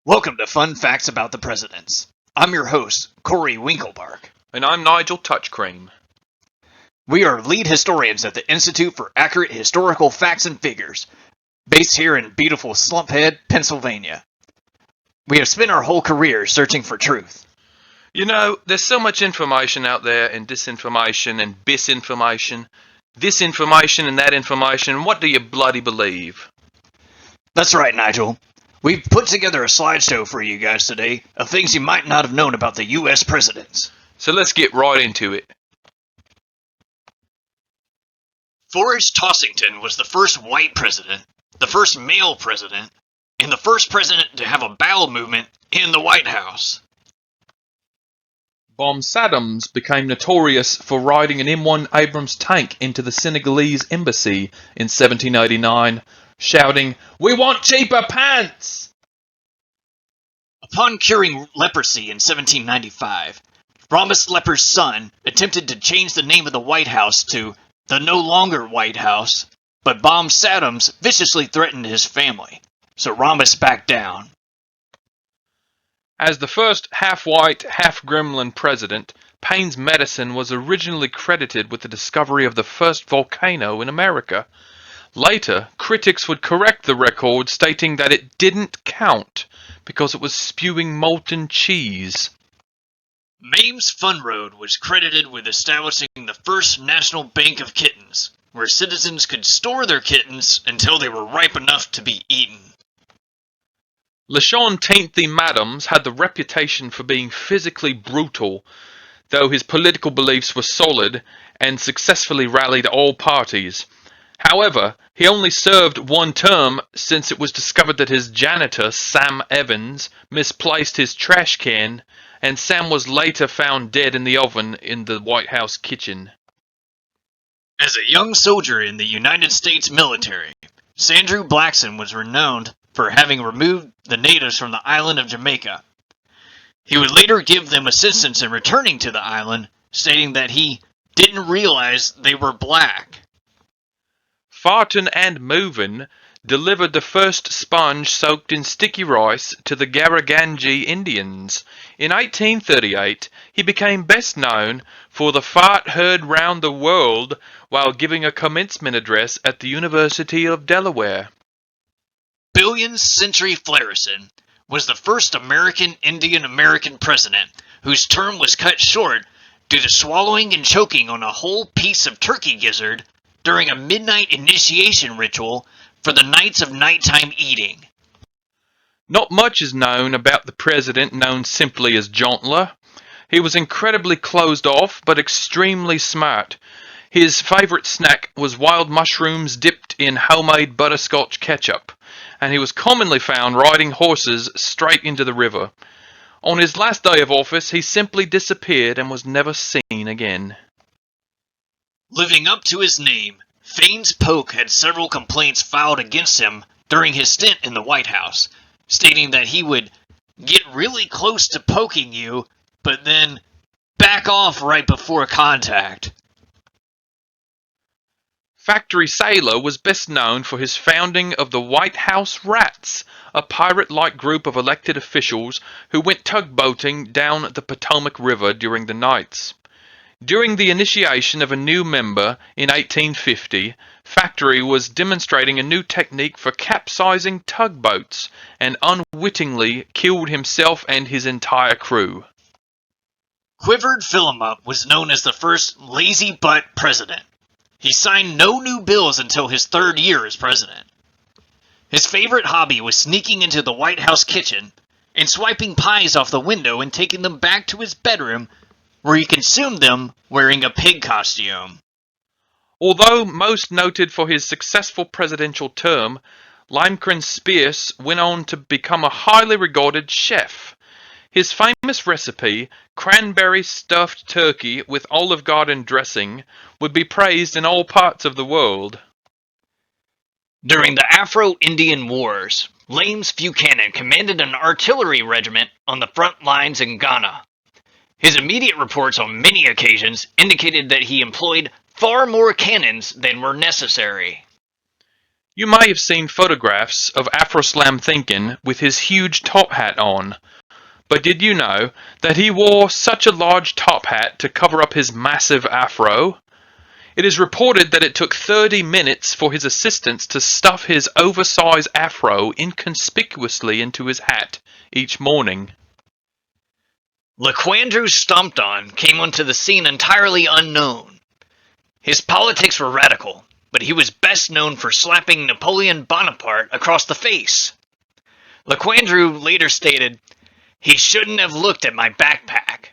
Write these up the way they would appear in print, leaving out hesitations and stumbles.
Welcome to Fun Facts About the Presidents. I'm your host, Corey Winklebark. And I'm Nigel Touchcream. We are lead historians at the Institute for Accurate Historical Facts and Figures, based here in beautiful Slumphead, Pennsylvania. We have spent our whole career searching for truth. You know, there's so much information out there, and disinformation and bisinformation, this information and that information. What do you bloody believe? That's right, Nigel. We've put together a slideshow for you guys today of things you might not have known about the U.S. presidents. So let's get right into it. Forrest Tossington was the first white president, the first male president, and the first president to have a bowel movement in the White House. Bomb Saddams became notorious for riding an M1 Abrams tank into the Senegalese embassy in 1789, shouting, "We want cheaper pants!" Upon curing leprosy in 1795, Rhombus Leper's son attempted to change the name of the White House to the no longer White House, but Bomb Saddams viciously threatened his family, so Rhombus backed down. As the first half-white, half-gremlin president, Payne's medicine was originally credited with the discovery of the first volcano in America. Later, critics would correct the record, stating that it didn't count because it was spewing molten cheese. Mames Fun Road was credited with establishing the first national bank of kittens, where citizens could store their kittens until they were ripe enough to be eaten. LeShaunteenth Madams had the reputation for being physically brutal, though his political beliefs were solid and successfully rallied all parties. However, he only served one term since it was discovered that his janitor, Sam Evans, misplaced his trash can, and Sam was later found dead in the oven in the White House kitchen. As a young soldier in the United States military, Sandrew Blackson was renowned for having removed the natives from the island of Jamaica. He would later give them assistance in returning to the island, stating that he didn't realize they were black. Farton and Movin delivered the first sponge soaked in sticky rice to the Garaganji Indians. In 1838, he became best known for the fart heard round the world while giving a commencement address at the University of Delaware. Billions Century Flarison was the first American Indian American president whose term was cut short due to swallowing and choking on a whole piece of turkey gizzard during a midnight initiation ritual for the Knights of Nighttime Eating. Not much is known about the president known simply as Jauntler. He was incredibly closed off but extremely smart. His favorite snack was wild mushrooms dipped in homemade butterscotch ketchup, and he was commonly found riding horses straight into the river. On his last day of office, he simply disappeared and was never seen again. Living up to his name, Faines Polk had several complaints filed against him during his stint in the White House, stating that he would get really close to poking you, but then back off right before contact. Factory Sailor was best known for his founding of the White House Rats, a pirate-like group of elected officials who went tugboating down the Potomac River during the nights. During the initiation of a new member in 1850, Factory was demonstrating a new technique for capsizing tugboats and unwittingly killed himself and his entire crew. Quivered Philemon was known as the first lazy butt president. He signed no new bills until his third year as president. His favorite hobby was sneaking into the White House kitchen and swiping pies off the window and taking them back to his bedroom, where he consumed them wearing a pig costume. Although most noted for his successful presidential term, Limekran Spears went on to become a highly regarded chef. His famous recipe, cranberry stuffed turkey with Olive Garden dressing, would be praised in all parts of the world. During the Afro-Indian Wars, Lames Buchanan commanded an artillery regiment on the front lines in Ghana. His immediate reports on many occasions indicated that he employed far more cannons than were necessary. You may have seen photographs of Afroslam Thinkin with his huge top hat on, but did you know that he wore such a large top hat to cover up his massive afro? It is reported that it took 30 minutes for his assistants to stuff his oversized afro inconspicuously into his hat each morning. Laquandrew Stompton came onto the scene entirely unknown. His politics were radical, but he was best known for slapping Napoleon Bonaparte across the face. Laquandrew later stated, "He shouldn't have looked at my backpack."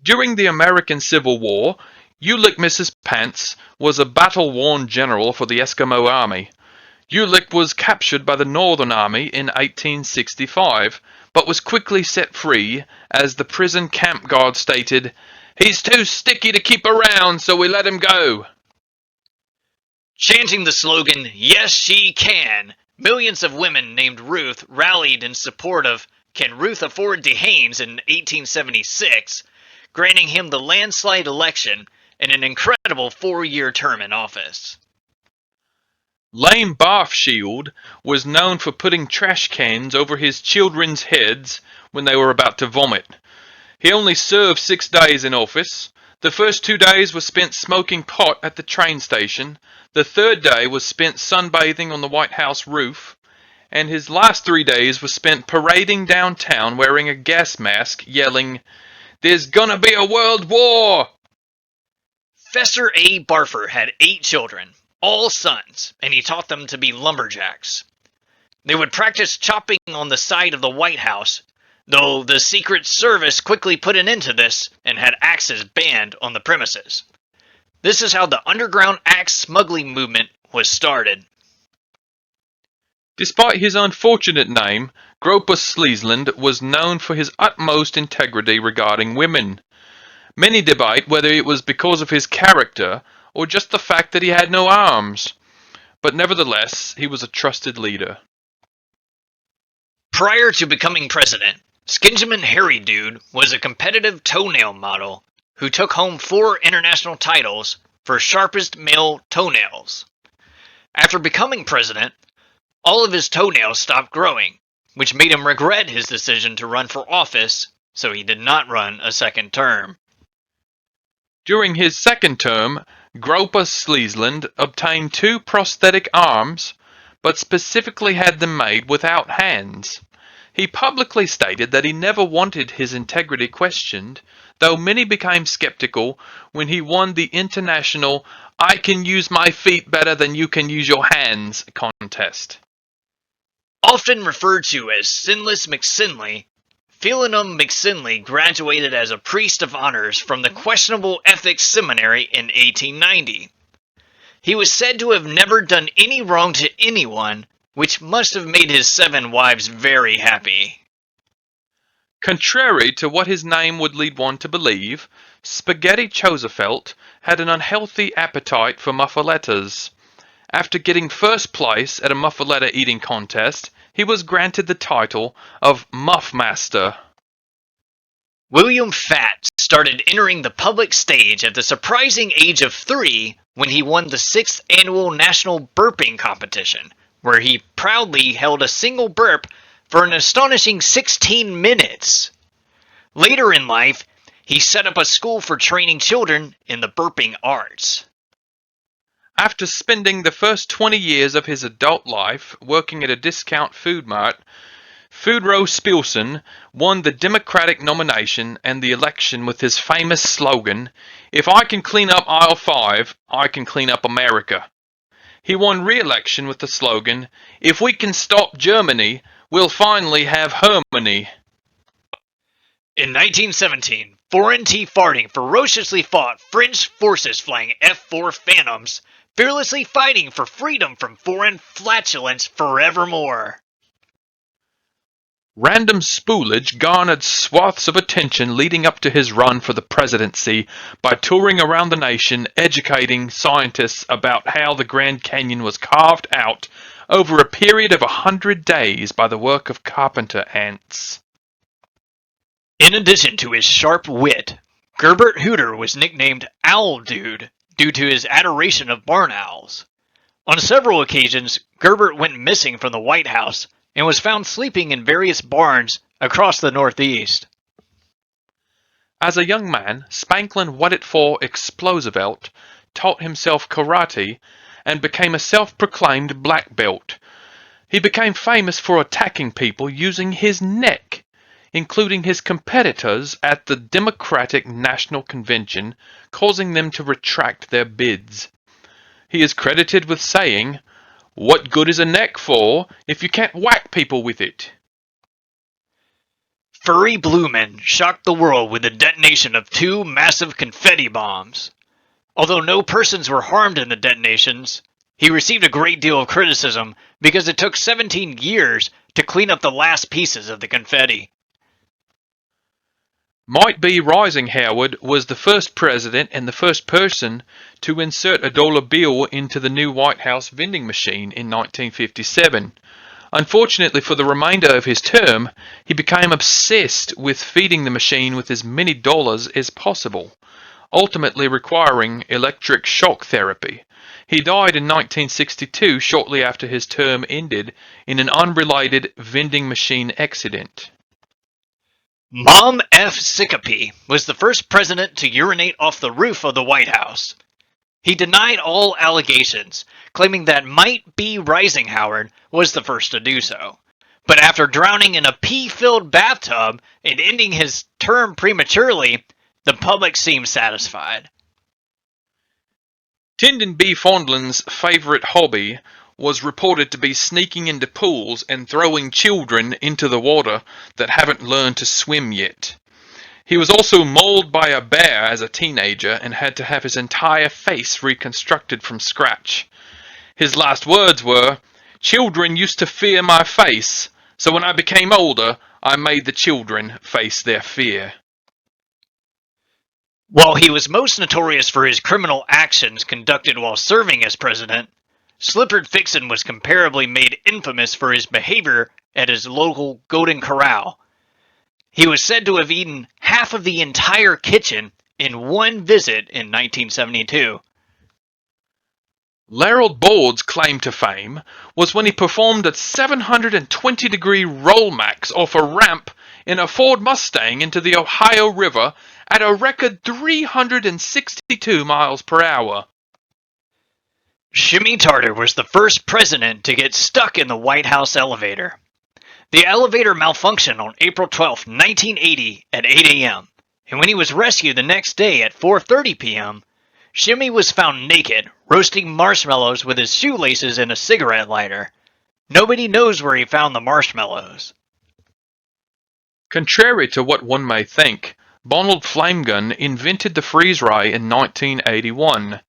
During the American Civil War, Ulysses Pants was a battle-worn general for the Eskimo Army. Ulick was captured by the Northern Army in 1865, but was quickly set free as the prison camp guard stated, "He's too sticky to keep around, so we let him go." Chanting the slogan, "Yes, she can," millions of women named Ruth rallied in support of Can Ruth Afford de Haynes in 1876, granting him the landslide election and an incredible 4-year term in office. Lame Bathschild was known for putting trash cans over his children's heads when they were about to vomit. He only served 6 days in office. The first 2 days were spent smoking pot at the train station. The third day was spent sunbathing on the White House roof. And his last 3 days were spent parading downtown wearing a gas mask, yelling, "There's gonna be a world war!" Fester A. Barfer had 8 children, all sons, and he taught them to be lumberjacks. They would practice chopping on the side of the White House, though the Secret Service quickly put an end to this and had axes banned on the premises. This is how the underground axe smuggling movement was started. Despite his unfortunate name, Groper Sleesland was known for his utmost integrity regarding women. Many debate whether it was because of his character or just the fact that he had no arms, but nevertheless, he was a trusted leader. Prior to becoming president, Skinjamin Harry Dude was a competitive toenail model who took home 4 international titles for sharpest male toenails. After becoming president, all of his toenails stopped growing, which made him regret his decision to run for office, so he did not run a second term. During his second term, Groper Sleesland obtained 2 prosthetic arms, but specifically had them made without hands. He publicly stated that he never wanted his integrity questioned, though many became skeptical when he won the international "I can use my feet better than you can use your hands" contest. Often referred to as Sinless McSinley, Phelanum McSinley graduated as a priest of honors from the Questionable Ethics Seminary in 1890. He was said to have never done any wrong to anyone, which must have made his 7 wives very happy. Contrary to what his name would lead one to believe, Spaghetti Chosefelt had an unhealthy appetite for muffalettas. After getting first place at a muffaletta eating contest, he was granted the title of Muff Master. William Fatt started entering the public stage at the surprising age of 3 when he won the 6th annual National Burping Competition, where he proudly held a single burp for an astonishing 16 minutes. Later in life, he set up a school for training children in the burping arts. After spending the first 20 years of his adult life working at a discount food mart, Woodrow Wilson won the Democratic nomination and the election with his famous slogan, "If I can clean up aisle 5, I can clean up America." He won re-election with the slogan, "If we can stop Germany, we'll finally have harmony." In 1917, foreign tea farting ferociously fought French forces flying F-4 Phantoms, fearlessly fighting for freedom from foreign flatulence forevermore. Random spoolage garnered swaths of attention leading up to his run for the presidency by touring around the nation educating scientists about how the Grand Canyon was carved out over a period of 100 days by the work of carpenter ants. In addition to his sharp wit, Gerbert Hooter was nicknamed Owl Dude due to his adoration of barn owls. On several occasions, Gerbert went missing from the White House and was found sleeping in various barns across the Northeast. As a young man, Spanklin waited for Explosivelt, taught himself karate, and became a self-proclaimed black belt. He became famous for attacking people using his neck, including his competitors at the Democratic National Convention, causing them to retract their bids. He is credited with saying, "What good is a neck for if you can't whack people with it?" Furry Blue Men shocked the world with the detonation of 2 massive confetti bombs. Although no persons were harmed in the detonations, he received a great deal of criticism because it took 17 years to clean up the last pieces of the confetti. Might B. Rising Howard was the first president and the first person to insert a dollar bill into the new White House vending machine in 1957. Unfortunately for the remainder of his term, he became obsessed with feeding the machine with as many dollars as possible, ultimately requiring electric shock therapy. He died in 1962, shortly after his term ended, in an unrelated vending machine accident. Mom F. Sicopee was the first president to urinate off the roof of the White House. He denied all allegations, claiming that Might B. Rising Howard was the first to do so. But after drowning in a pee-filled bathtub and ending his term prematurely, the public seemed satisfied. Tyndon B. Fondlin's favorite hobby was reported to be sneaking into pools and throwing children into the water that haven't learned to swim yet. He was also mauled by a bear as a teenager and had to have his entire face reconstructed from scratch. His last words were, "Children used to fear my face, so when I became older, I made the children face their fear." While he was most notorious for his criminal actions conducted while serving as president, Slippered Fixin was comparably made infamous for his behavior at his local Golden Corral. He was said to have eaten half of the entire kitchen in one visit in 1972. Larold Bald's claim to fame was when he performed a 720-degree rollmax off a ramp in a Ford Mustang into the Ohio River at a record 362 miles per hour. Jimmy Tarter was the first president to get stuck in the White House elevator. The elevator malfunctioned on April 12, 1980 at 8 a.m., and when he was rescued the next day at 4:30 p.m., Jimmy was found naked, roasting marshmallows with his shoelaces and a cigarette lighter. Nobody knows where he found the marshmallows. Contrary to what one may think, Bonald Flamegun invented the freeze ray in 1981.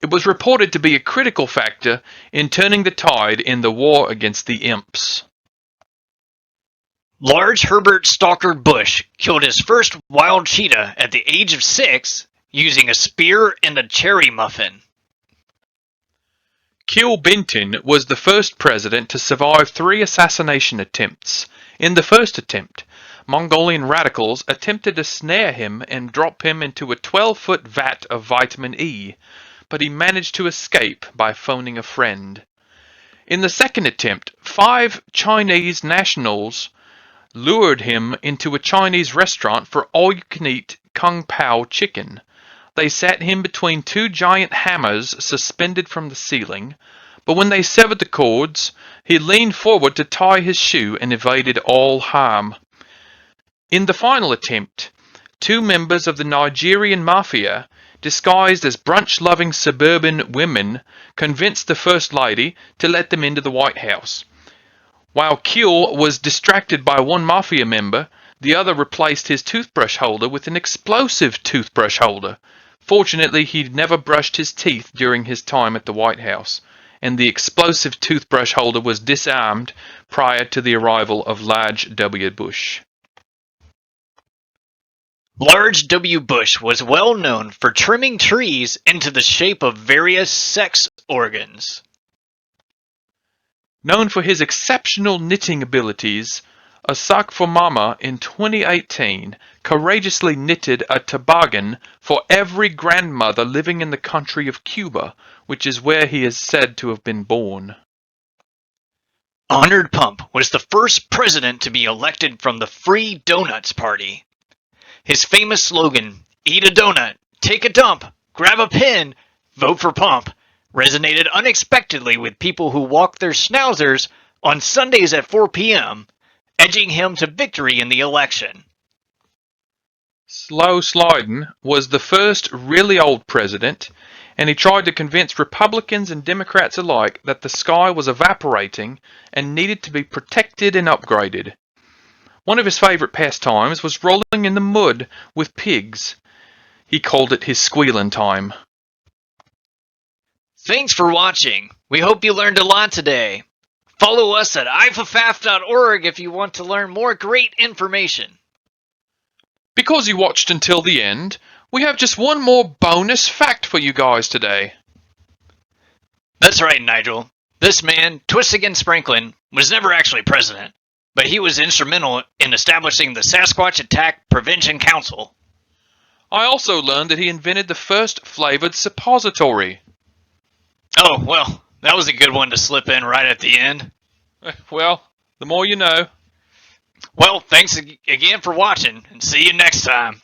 It was reported to be a critical factor in turning the tide in the war against the imps. Large Herbert Stalker Bush killed his first wild cheetah at the age of 6 using a spear and a cherry muffin. Kiel Benton was the first president to survive 3 assassination attempts. In the first attempt, Mongolian radicals attempted to snare him and drop him into a 12-foot vat of vitamin E, but he managed to escape by phoning a friend. In the second attempt, 5 Chinese nationals lured him into a Chinese restaurant for all-you-can-eat Kung Pao chicken. They sat him between 2 giant hammers suspended from the ceiling, but when they severed the cords, he leaned forward to tie his shoe and evaded all harm. In the final attempt, 2 members of the Nigerian mafia, disguised as brunch-loving suburban women, convinced the First Lady to let them into the White House. While Kiel was distracted by one mafia member, the other replaced his toothbrush holder with an explosive toothbrush holder. Fortunately, he never brushed his teeth during his time at the White House, and the explosive toothbrush holder was disarmed prior to the arrival of Large W. Bush. Large W. Bush was well known for trimming trees into the shape of various sex organs. Known for his exceptional knitting abilities, A Sock for Mama in 2018 courageously knitted a toboggan for every grandmother living in the country of Cuba, which is where he is said to have been born. Honored Pump was the first president to be elected from the Free Donuts Party. His famous slogan, "Eat a donut, take a dump, grab a pen, vote for Pump," resonated unexpectedly with people who walked their schnauzers on Sundays at 4 p.m., edging him to victory in the election. Slow Slidin was the first really old president, and he tried to convince Republicans and Democrats alike that the sky was evaporating and needed to be protected and upgraded. One of his favorite pastimes was rolling in the mud with pigs. He called it his squealin' time. Thanks for watching. We hope you learned a lot today. Follow us at ifafaf.org if you want to learn more great information. Because you watched until the end, we have just one more bonus fact for you guys today. That's right, Nigel. This man, Twistigan Spranklin, was never actually president, but he was instrumental in establishing the Sasquatch Attack Prevention Council. I also learned that he invented the first flavored suppository. Oh, well, that was a good one to slip in right at the end. Well, the more you know. Well, thanks again for watching, and see you next time.